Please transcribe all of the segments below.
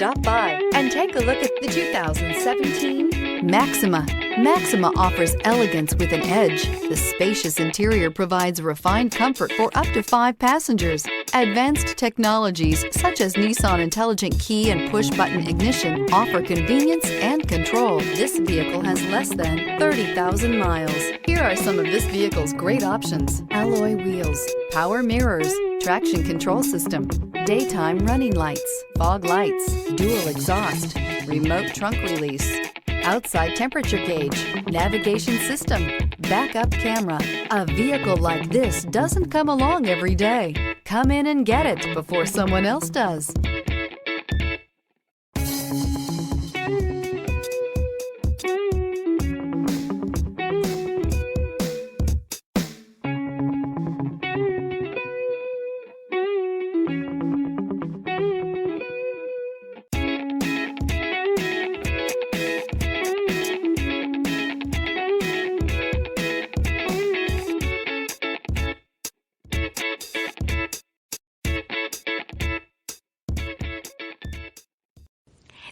Stop by and take a look at the 2017 Maxima. Maxima offers elegance with an edge. The spacious interior provides refined comfort for up to 5 passengers. Advanced technologies such as Nissan Intelligent Key and push-button ignition offer convenience and control. This vehicle has less than 30,000 miles. Here are some of this vehicle's great options: alloy wheels, power mirrors, traction control system, daytime running lights, fog lights, dual exhaust, remote trunk release, outside temperature gauge, navigation system, backup camera. A vehicle like this doesn't come along every day. Come in and get it before someone else does.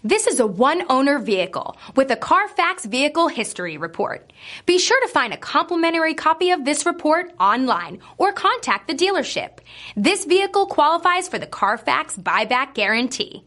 This is a one-owner vehicle with a Carfax Vehicle History Report. Be sure to find a complimentary copy of this report online or contact the dealership. This vehicle qualifies for the Carfax Buyback Guarantee.